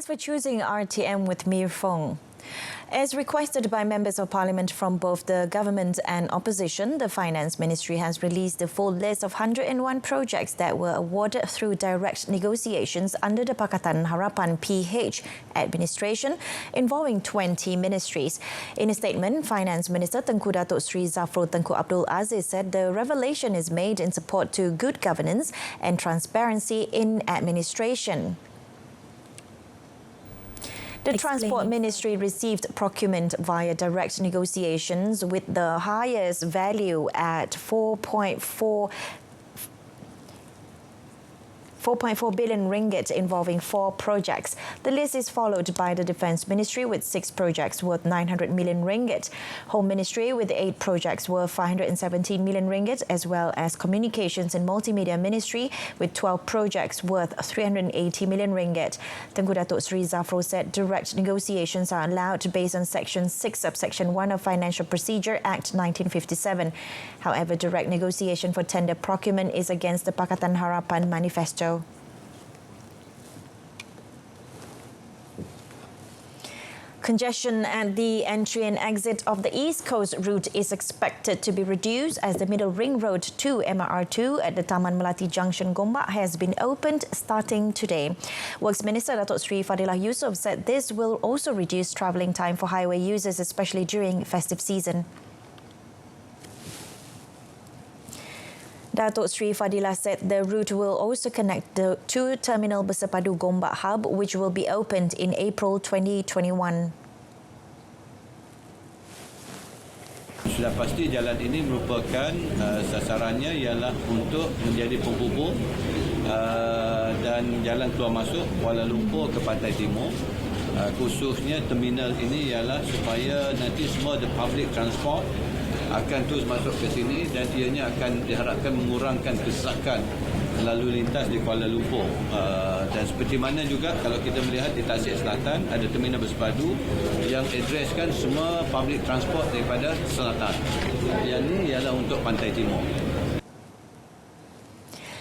Thanks for choosing RTM with Mir Fong. As requested by members of parliament from both the government and opposition, the Finance Ministry has released the full list of 101 projects that were awarded through direct negotiations under the Pakatan Harapan PH administration involving 20 ministries. In a statement, Finance Minister Tengku Datuk Sri Zafrul Tengku Abdul Aziz said the revelation is made in support to good governance and transparency in administration. The Transport Ministry received procurement via direct negotiations with the highest value at 4.4 billion ringgit involving 4 projects. The list is followed by the Defence Ministry with 6 projects worth 900 million ringgit, Home Ministry with 8 projects worth 517 million ringgit, as well as Communications and Multimedia Ministry with 12 projects worth 380 million ringgit. Tengku Datuk Sri Zafrul said direct negotiations are allowed based on Section 6 subsection 1 of Financial Procedure Act 1957. However, direct negotiation for tender procurement is against the Pakatan Harapan Manifesto. Congestion at the entry and exit of the East Coast route is expected to be reduced as the Middle Ring Road 2 MRR2 at the Taman Melati Junction Gombak has been opened starting today. Works Minister Datuk Sri Fadilah Yusof said this will also reduce travelling time for highway users, especially during festive season. Datuk Sri Fadilah said the route will also connect the 2 Terminal Bersepadu Gombak Hub, which will be opened in April 2021. Sudah pasti jalan ini merupakan sasarannya ialah untuk menjadi penghubung dan jalan keluar masuk Kuala Lumpur ke Pantai Timur. Khususnya terminal ini ialah supaya nanti semua the public transport akan terus masuk ke sini dan ianya akan diharapkan mengurangkan kesesakan lalu lintas di Kuala Lumpur. Dan seperti mana juga kalau kita melihat di Tasik Selatan ada terminal bersepadu yang addresskan semua public transport daripada selatan. Yang ini ialah untuk Pantai Timur.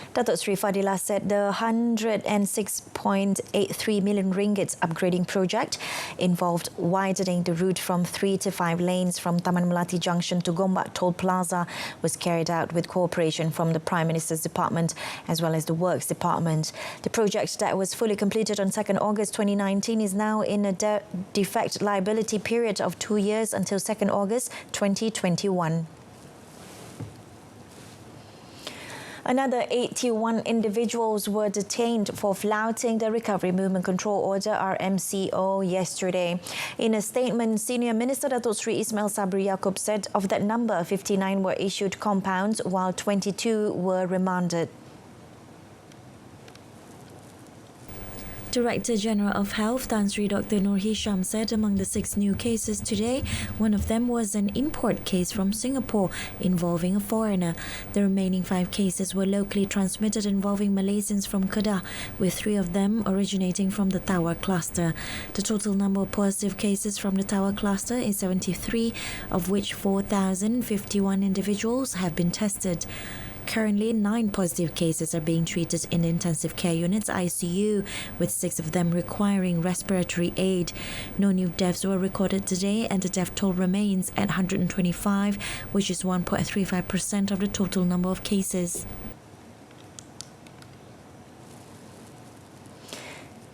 Datuk Sri Fadilah said the 106.83 million ringgit upgrading project involved widening the route from 3 to 5 lanes from Taman Melati Junction to Gombak Toll Plaza was carried out with cooperation from the Prime Minister's Department as well as the Works Department. The project that was fully completed on 2nd August 2019 is now in a defect liability period of 2 years until 2nd August 2021. Another 81 individuals were detained for flouting the Recovery Movement Control Order RMCO yesterday. In a statement, Senior Minister Datuk Sri Ismail Sabri Yaakob said of that number, 59 were issued compounds while 22 were remanded. Director General of Health Tan Sri Dr. Nur Hisham said among the 6 new cases today, one of them was an import case from Singapore involving a foreigner. The remaining 5 cases were locally transmitted involving Malaysians from Kedah, with 3 of them originating from the Tower cluster. The total number of positive cases from the Tower cluster is 73, of which 4,051 individuals have been tested. Currently, 9 positive cases are being treated in the intensive care units ICU, with 6 of them requiring respiratory aid. No new deaths were recorded today, and the death toll remains at 125, which is 1.35% of the total number of cases.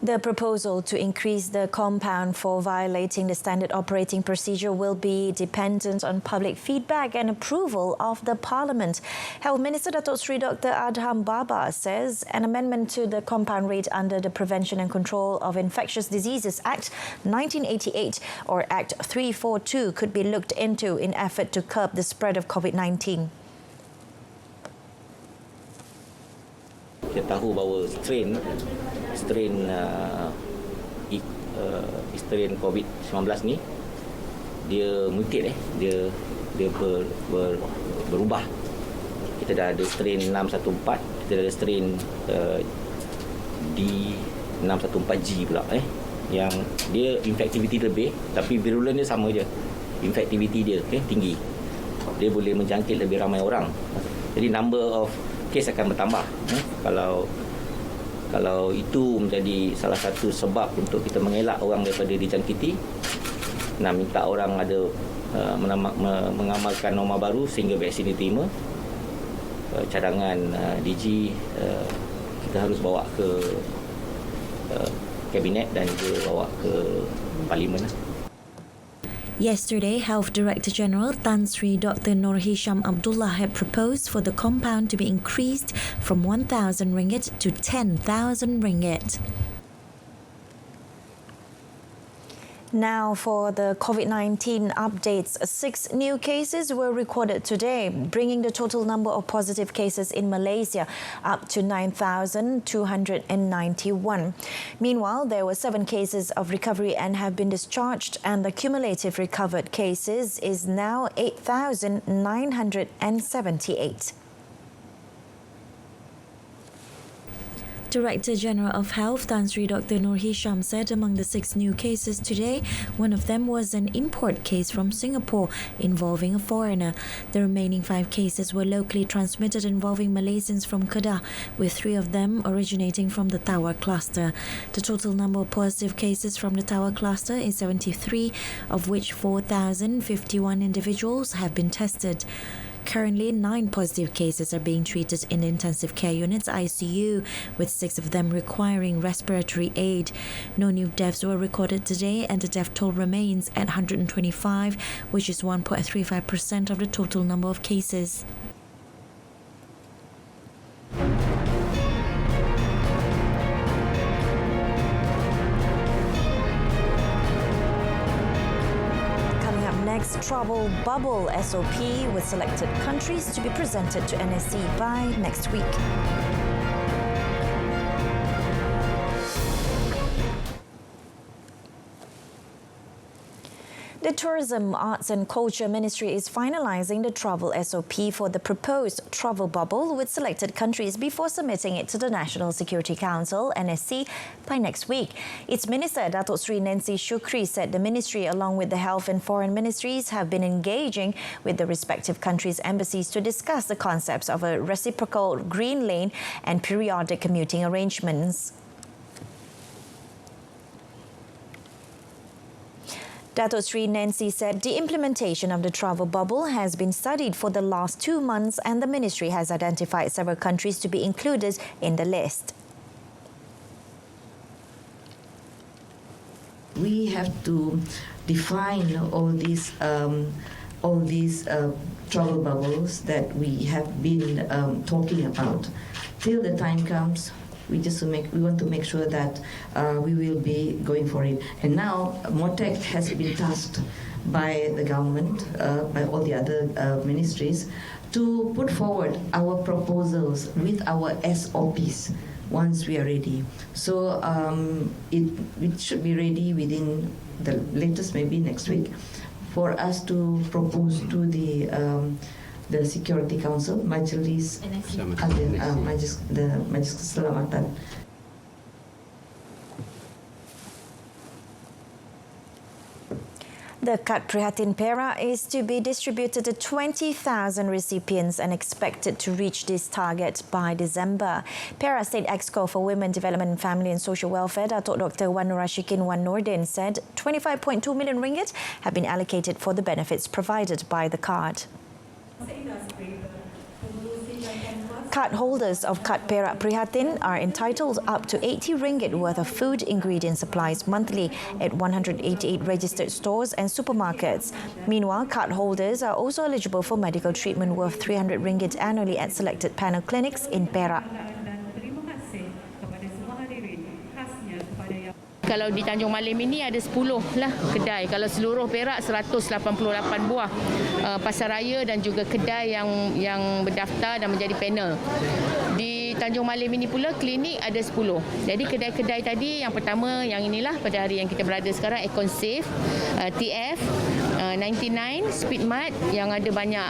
The proposal to increase the compound for violating the standard operating procedure will be dependent on public feedback and approval of the Parliament. Health Minister Datuk Sri Dr. Adham Baba says an amendment to the compound rate under the Prevention and Control of Infectious Diseases Act 1988 or Act 342 could be looked into in effort to curb the spread of COVID-19. Kita tahu bahawa strain COVID-19 ni dia mutate dia berubah. Kita dah ada strain 614, kita dah ada strain D614G pula yang dia infectivity lebih tapi virulence dia sama je. Infectivity dia tinggi. Dia boleh menjangkit lebih ramai orang. Jadi number of kes akan bertambah. Kalau Kalau itu menjadi salah satu sebab untuk kita mengelak orang daripada dijangkiti, nak minta orang ada mengamalkan norma baru sehingga vaksin diterima, cadangan DG kita harus bawa ke kabinet dan juga bawa ke parlimen. Yesterday, Health Director General Tan Sri Dr. Nur Hisham Abdullah had proposed for the compound to be increased from 1,000 ringgit to 10,000 ringgit. Now for the COVID-19 updates. 6 new cases were recorded today, bringing the total number of positive cases in Malaysia up to 9,291. Meanwhile, there were 7 cases of recovery and have been discharged, and the cumulative recovered cases is now 8,978. Director General of Health Tan Sri Dr. Nur Hisham said among the 6 new cases today, one of them was an import case from Singapore involving a foreigner. The remaining 5 cases were locally transmitted involving Malaysians from Kedah, with 3 of them originating from the Tower cluster. The total number of positive cases from the Tower cluster is 73, of which 4,051 individuals have been tested. Currently, 9 positive cases are being treated in intensive care units ICU, with 6 of them requiring respiratory aid. No new deaths were recorded today, and the death toll remains at 125, which is 1.35% of the total number of cases. Next, travel bubble SOP with selected countries to be presented to NSC by next week. The Tourism, Arts and Culture Ministry is finalising the travel SOP for the proposed travel bubble with selected countries before submitting it to the National Security Council, NSC, by next week. Its Minister, Datuk Sri Nancy Shukri, said the ministry, along with the Health and Foreign Ministries, have been engaging with the respective countries' embassies to discuss the concepts of a reciprocal green lane and periodic commuting arrangements. Datuk Sri Nancy said the implementation of the travel bubble has been studied for the last 2 months, and the ministry has identified several countries to be included in the list. We have to define all these travel bubbles that we have been talking about. Till the time comes, we want to make sure that we will be going for it. And now MOTEC has been tasked by the government, by all the other ministries, to put forward our proposals with our SOPs once we are ready. So it should be ready within the latest maybe next week for us to propose to the Security Council, Majlis Keselamatan. The Kad Prihatin Perak is to be distributed to 20,000 recipients and expected to reach this target by December. Perak State Exco for Women Development and Family and Social Welfare, Datuk Dr. Wan Nurashikin Wan Nordin, said 25.2 million ringgit have been allocated for the benefits provided by the card. Card holders of Kad Perak Prihatin are entitled up to 80 ringgit worth of food ingredient supplies monthly at 188 registered stores and supermarkets. Meanwhile, card holders are also eligible for medical treatment worth 300 ringgit annually at selected panel clinics in Perak. Kalau di Tanjung Malim ini ada 10 lah kedai. Kalau seluruh Perak 188 buah pasaraya dan juga kedai yang berdaftar dan menjadi panel. Di Tanjung Malim ini pula klinik ada 10. Jadi kedai-kedai tadi yang pertama yang inilah pada hari yang kita berada sekarang, Econ Safe, TF, 99, Speedmart yang ada banyak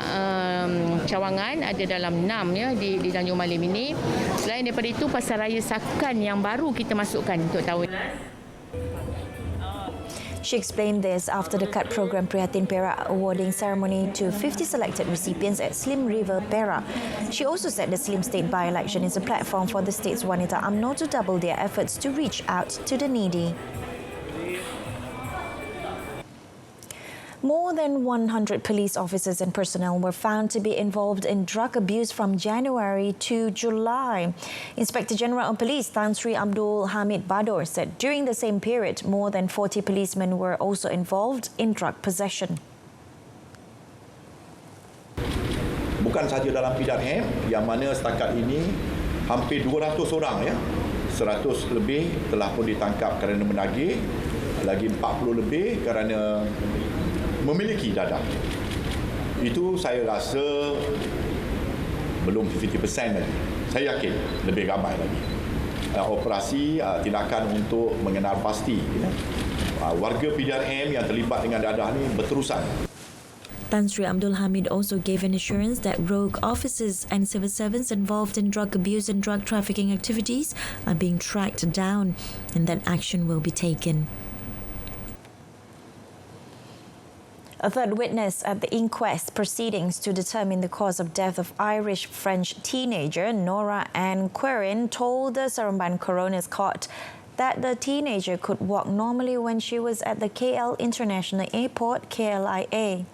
cawangan, ada dalam 6 ya di Tanjung Malim ini. Selain daripada itu, pasaraya Sakan yang baru kita masukkan untuk tahun. She explained this after the CUT program Prihatin Perak awarding ceremony to 50 selected recipients at Slim River, Perak. She also said the Slim State by-election is a platform for the state's Wanita UMNO to double their efforts to reach out to the needy. More than 100 police officers and personnel were found to be involved in drug abuse from January to July. Inspector General of Police Tan Sri Abdul Hamid Bador said during the same period, more than 40 policemen were also involved in drug possession. Bukan sahaja dalam PDRM yang mana setakat ini hampir 200 orang 100 lebih telah pun ditangkap kerana menagih, lagi 40 lebih kerana memiliki dadah. Itu saya rasa belum 50% lagi. Saya yakin lebih ramai lagi. Operasi tindakan untuk mengenal pasti warga PDRM yang terlibat dengan dadah ni berterusan. Tan Sri Abdul Hamid also gave an assurance that rogue officers and civil servants involved in drug abuse and drug trafficking activities are being tracked down and that action will be taken. A third witness at the inquest proceedings to determine the cause of death of Irish-French teenager Nora Ann Querin told the Seremban Coroner's Court that the teenager could walk normally when she was at the KL International Airport, KLIA.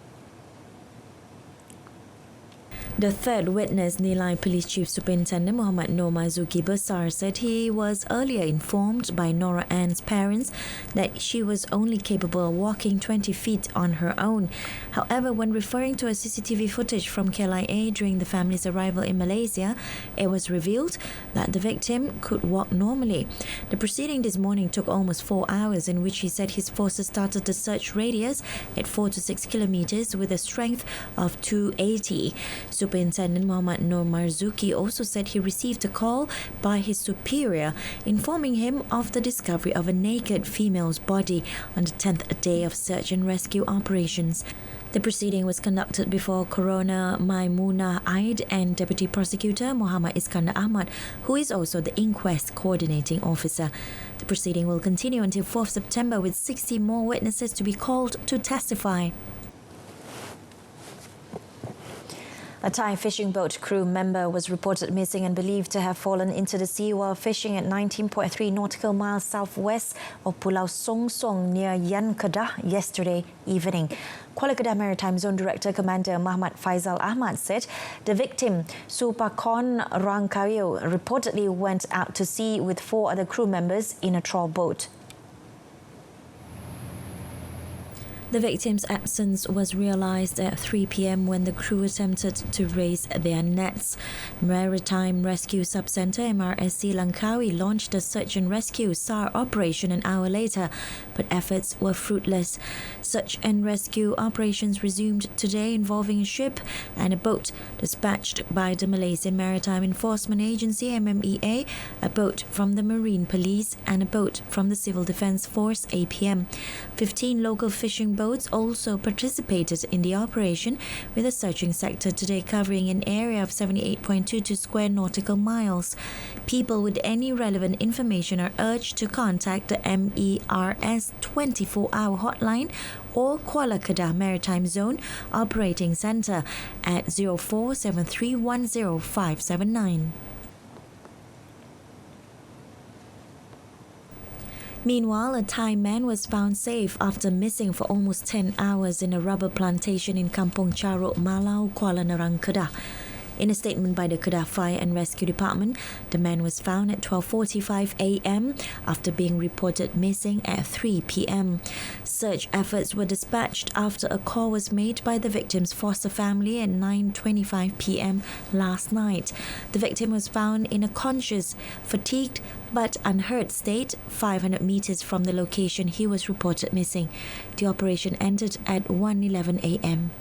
The third witness, Nilai Police Chief Superintendent Muhammad Noor Marzuki Besar, said he was earlier informed by Nora Ann's parents that she was only capable of walking 20 feet on her own. However, when referring to a CCTV footage from KLIA during the family's arrival in Malaysia, it was revealed that the victim could walk normally. The proceeding this morning took almost 4 hours, in which he said his forces started the search radius at 4 to 6 kilometers with a strength of 280. Superintendent Muhammad Noor Marzuki also said he received a call by his superior informing him of the discovery of a naked female's body on the 10th day of search and rescue operations. The proceeding was conducted before Coroner Maimunah Aid and Deputy Prosecutor Muhammad Iskandar Ahmad, who is also the inquest coordinating officer. The proceeding will continue until 4th September with 60 more witnesses to be called to testify. A Thai fishing boat crew member was reported missing and believed to have fallen into the sea while fishing at 19.3 nautical miles southwest of Pulau Song Song near Yan Kedah yesterday evening. Kuala Kedah Maritime Zone Director Commander Muhammad Faizal Ahmad said the victim, Supakon Rangkayo, reportedly went out to sea with 4 other crew members in a trawl boat. The victim's absence was realized at 3 p.m. when the crew attempted to raise their nets. Maritime Rescue Subcenter MRSC Langkawi launched a search and rescue SAR operation an hour later, but efforts were fruitless. Search and rescue operations resumed today involving a ship and a boat dispatched by the Malaysian Maritime Enforcement Agency MMEA, a boat from the Marine Police and a boat from the Civil Defence Force APM. 15 local fishing boats also participated in the operation, with the searching sector today covering an area of 78.22 square nautical miles. People with any relevant information are urged to contact the MERS 24-hour hotline or Kuala Kedah Maritime Zone Operating Centre at 047310 Meanwhile, a Thai man was found safe after missing for almost 10 hours in a rubber plantation in Kampong Charuk, Malau, Kuala Nerang, Kedah. In a statement by the Kedah Fire and Rescue Department, the man was found at 12:45 a.m. after being reported missing at 3 p.m. Search efforts were dispatched after a call was made by the victim's foster family at 9:25 p.m. last night. The victim was found in a conscious, fatigued but unhurt state 500 meters from the location he was reported missing. The operation ended at 1:11 a.m.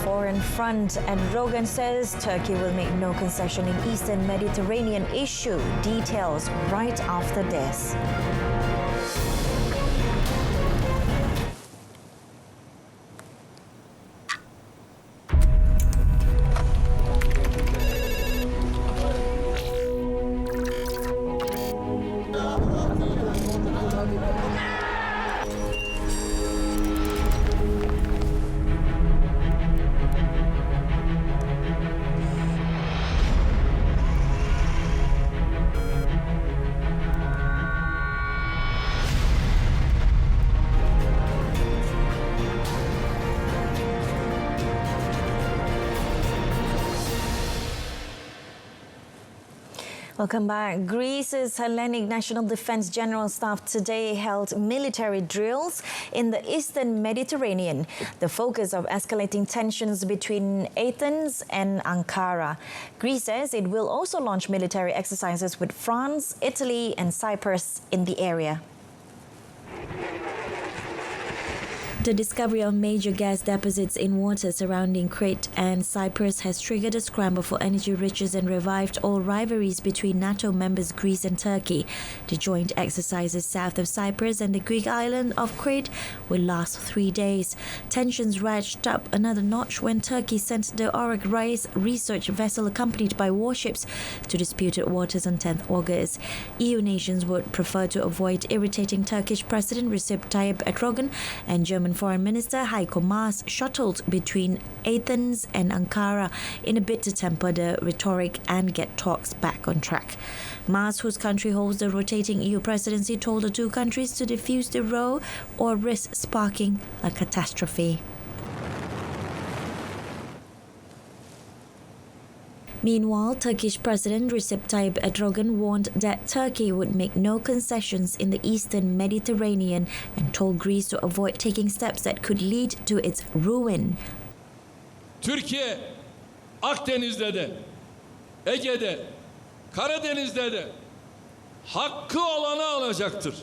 Foreign front, and Rogan says Turkey will make no concession in Eastern Mediterranean issue. Details right after this. Welcome back. Greece's Hellenic National Defence General Staff today held military drills in the eastern Mediterranean, the focus of escalating tensions between Athens and Ankara. Greece says it will also launch military exercises with France, Italy and Cyprus in the area. The discovery of major gas deposits in water surrounding Crete and Cyprus has triggered a scramble for energy riches and revived all rivalries between NATO members Greece and Turkey. The joint exercises south of Cyprus and the Greek island of Crete will last 3 days. Tensions ratcheted up another notch when Turkey sent the Oryx research vessel accompanied by warships to disputed waters on 10th August. EU nations would prefer to avoid irritating Turkish President Recep Tayyip Erdogan and German Foreign Minister Heiko Maas shuttled between Athens and Ankara in a bid to temper the rhetoric and get talks back on track. Maas, whose country holds the rotating EU presidency, told the two countries to defuse the row or risk sparking a catastrophe. Meanwhile, Turkish President Recep Tayyip Erdogan warned that Turkey would make no concessions in the eastern Mediterranean and told Greece to avoid taking steps that could lead to its ruin. Türkiye, Akdeniz'de de, Ege'de, Karadeniz'de de hakkı olanı alacaktır.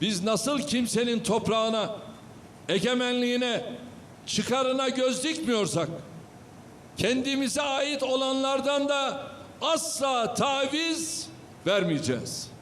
Biz nasıl kimsenin toprağına, egemenliğine, çıkarına göz dikmiyorsak, kendimize ait olanlardan da asla taviz vermeyeceğiz.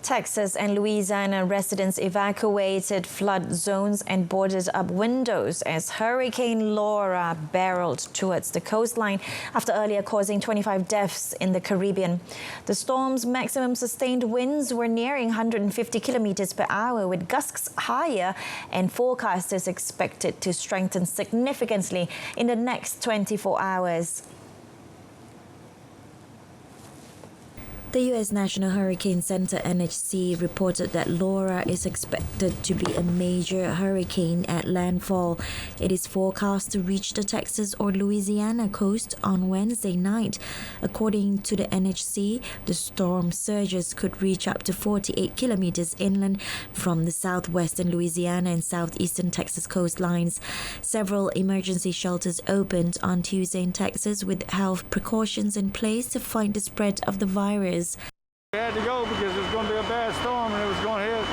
Texas and Louisiana residents evacuated flood zones and boarded up windows as Hurricane Laura barreled towards the coastline after earlier causing 25 deaths in the Caribbean. The storm's maximum sustained winds were nearing 150 kilometers per hour, with gusts higher, and forecasters expected to strengthen significantly in the next 24 hours. The U.S. National Hurricane Center (NHC) reported that Laura is expected to be a major hurricane at landfall. It is forecast to reach the Texas or Louisiana coast on Wednesday night. According to the NHC, the storm surges could reach up to 48 kilometers inland from the southwestern Louisiana and southeastern Texas coastlines. Several emergency shelters opened on Tuesday in Texas with health precautions in place to fight the spread of the virus. We had to go because it was going to be a bad storm and it was going to hit.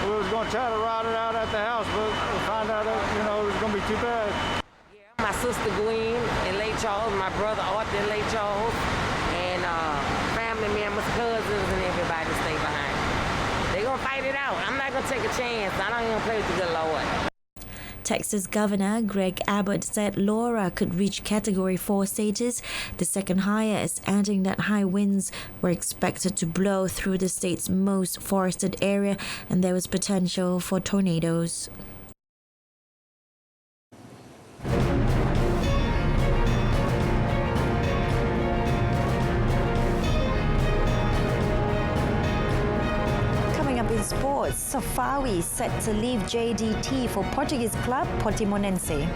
We was going to try to ride it out at the house, but we found out that, it was going to be too bad. My sister Gwen in Lake Charles, my brother Arthur in Lake Charles, and family members, cousins, and everybody stay behind. They're going to fight it out. I'm not going to take a chance. I don't even play with the good Lord. Texas Governor Greg Abbott said Laura could reach Category 4 status, the second highest, adding that high winds were expected to blow through the state's most forested area and there was potential for tornadoes. In sports, Safawi set to leave JDT for Portuguese club Portimonense.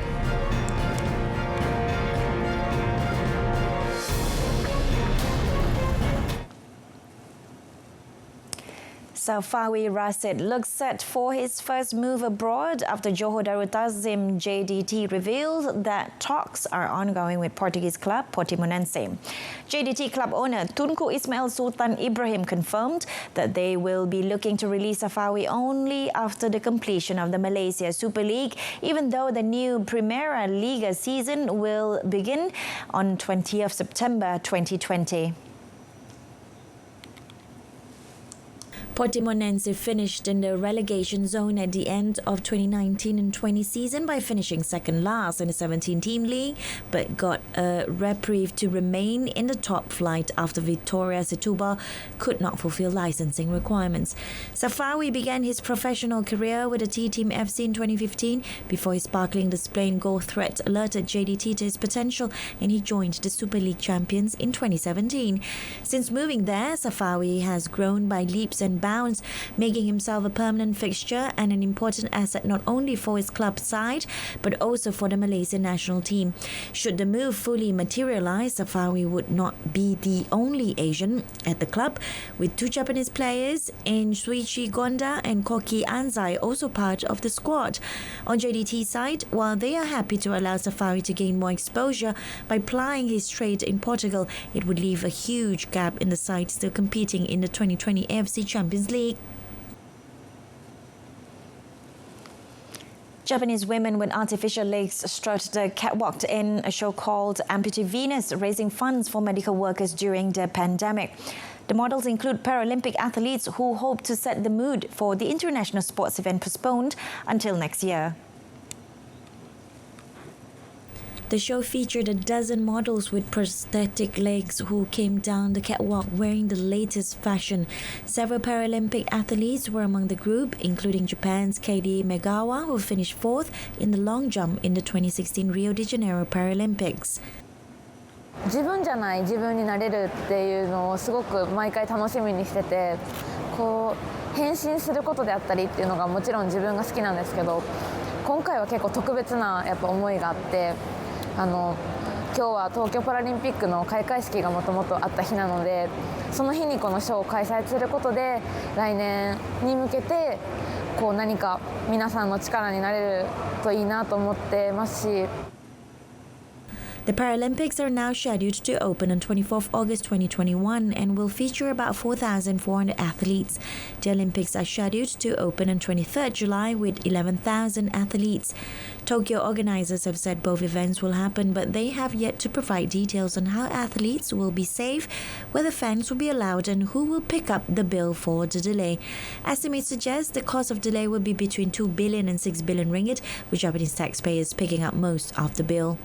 Safawi Rashid looks set for his first move abroad after Johor Darul Ta'zim JDT revealed that talks are ongoing with Portuguese club Portimonense. JDT club owner Tunku Ismail Sultan Ibrahim confirmed that they will be looking to release Safawi only after the completion of the Malaysia Super League, even though the new Primera Liga season will begin on 20th September 2020. Portimonense finished in the relegation zone at the end of 2019 and 20 season by finishing second last in the 17-team league, but got a reprieve to remain in the top flight after Victoria Setúbal could not fulfill licensing requirements. Safawi began his professional career with the T-Team FC in 2015 before his sparkling display and goal threat alerted JDT to his potential, and he joined the Super League champions in 2017. Since moving there, Safawi has grown by leaps and bounds allowance, making himself a permanent fixture and an important asset not only for his club side but also for the Malaysian national team. Should the move fully materialise, Safawi would not be the only Asian at the club, with two Japanese players in Suichi Gonda and Koki Anzai also part of the squad. On JDT's side, while they are happy to allow Safawi to gain more exposure by plying his trade in Portugal, it would leave a huge gap in the side still competing in the 2020 AFC Champions League. Japanese women with artificial legs strut the catwalk in a show called Amputee Venus, raising funds for medical workers during the pandemic. The models include Paralympic athletes who hope to set the mood for the international sports event postponed until next year. The show featured a dozen models with prosthetic legs who came down the catwalk wearing the latest fashion. Several Paralympic athletes were among the group, including Japan's Katie Megawa, who finished fourth in the long jump in the 2016 Rio de Janeiro Paralympics. 自分じゃない自分になれるっていうのをすごく毎回楽しみにしてて、こう変身することであったりっていうのがもちろん自分が好きなんですけど、今回は結構特別なやっぱ思いがあって、今日は東京パラリンピックの開会式がもともとあった日なので、その日にこのショーを開催することで来年に向けてこう何か皆さんの力になれるといいなと思ってますし。The Paralympics are now scheduled to open on 24th August 2021 and will feature about 4,400 athletes. The Olympics are scheduled to open on 23rd July with 11,000 athletes. Tokyo organizers have said both events will happen, but they have yet to provide details on how athletes will be safe, whether fans will be allowed, and who will pick up the bill for the delay. Estimates suggest the cost of delay will be between 2 billion and 6 billion ringgit, with Japanese taxpayers picking up most of the bill.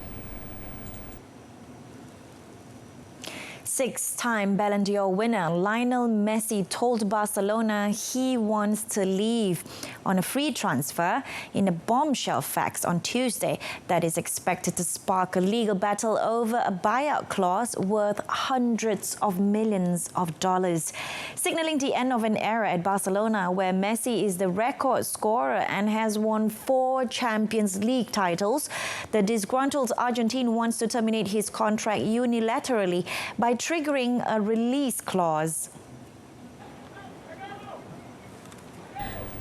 Six-time Ballon d'Or winner Lionel Messi told Barcelona he wants to leave on a free transfer in a bombshell fax on Tuesday that is expected to spark a legal battle over a buyout clause worth hundreds of millions of dollars, signaling the end of an era at Barcelona where Messi is the record scorer and has won 4 Champions League titles. The disgruntled Argentine wants to terminate his contract unilaterally by triggering a release clause.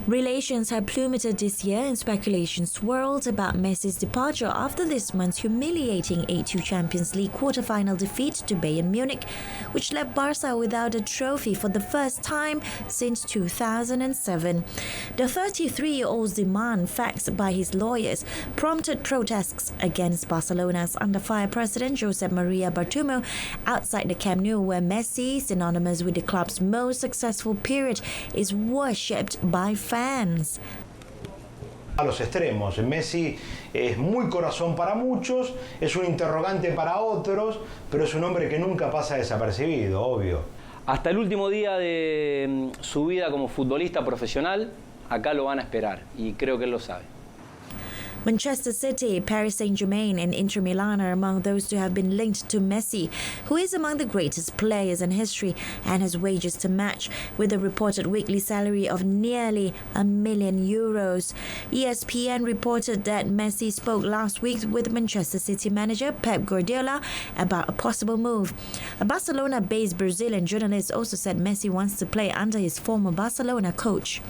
Relations have plummeted this year and speculation swirled about Messi's departure after this month's humiliating 8-2 Champions League quarter-final defeat to Bayern Munich, which left Barca without a trophy for the first time since 2007. The 33-year-old's demand, faxed by his lawyers, prompted protests against Barcelona's under-fire president Josep Maria Bartomeu outside the Camp Nou, where Messi, synonymous with the club's most successful period, is worshipped by fans. A los extremos. Messi es muy corazón para muchos, es un interrogante para otros, pero es un hombre que nunca pasa desapercibido, obvio. Hasta el último día de su vida como futbolista profesional, acá lo van a esperar y creo que él lo sabe. Manchester City, Paris Saint-Germain and Inter Milan are among those to have been linked to Messi, who is among the greatest players in history and has wages to match, with a reported weekly salary of nearly €1 million. ESPN reported that Messi spoke last week with Manchester City manager Pep Guardiola about a possible move. A Barcelona-based Brazilian journalist also said Messi wants to play under his former Barcelona coach.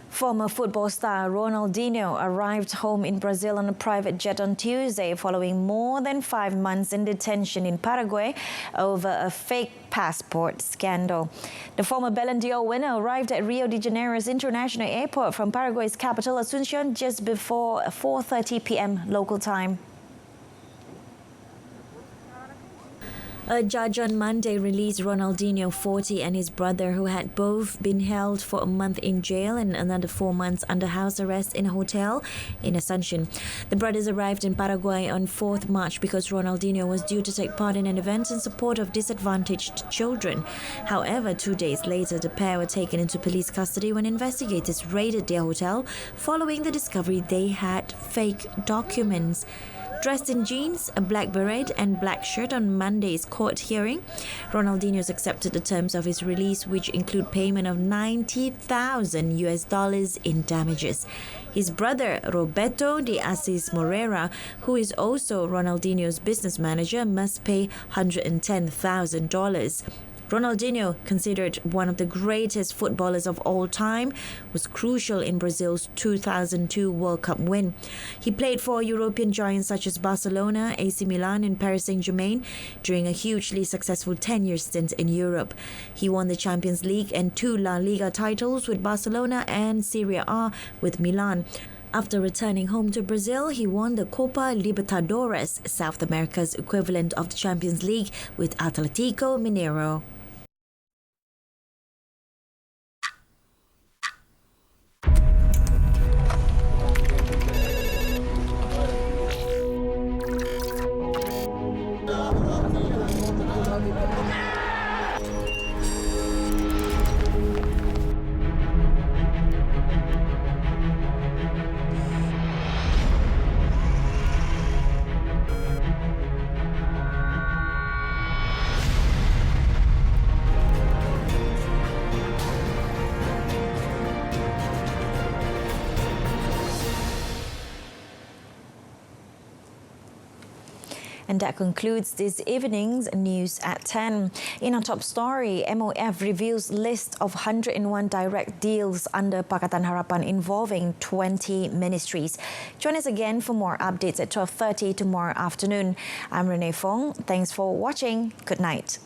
Former football star Ronaldinho arrived home in Brazil on a private jet on Tuesday following more than 5 months in detention in Paraguay over a fake passport scandal. The former Ballon d'Or winner arrived at Rio de Janeiro's international airport from Paraguay's capital Asunción just before 4:30 p.m. local time. A judge on Monday released Ronaldinho, 40, and his brother, who had both been held for a month in jail and another 4 months under house arrest in a hotel in Asunción. The brothers arrived in Paraguay on 4th March because Ronaldinho was due to take part in an event in support of disadvantaged children. However, 2 days later, the pair were taken into police custody when investigators raided their hotel following the discovery they had fake documents. Dressed in jeans, a black beret and black shirt on Monday's court hearing, Ronaldinho accepted the terms of his release, which include payment of $90,000 in damages. His brother, Roberto de Assis Moreira, who is also Ronaldinho's business manager, must pay $110,000. Ronaldinho, considered one of the greatest footballers of all time, was crucial in Brazil's 2002 World Cup win. He played for European giants such as Barcelona, AC Milan and Paris Saint-Germain during a hugely successful 10-year stint in Europe. He won the Champions League and 2 La Liga titles with Barcelona and Serie A with Milan. After returning home to Brazil, he won the Copa Libertadores, South America's equivalent of the Champions League, with Atlético Mineiro. And that concludes this evening's news at 10. In our top story, MOF reveals list of 101 direct deals under Pakatan Harapan involving 20 ministries. Join us again for more updates at 12:30 tomorrow afternoon. I'm Renee Fong. Thanks for watching. Good night.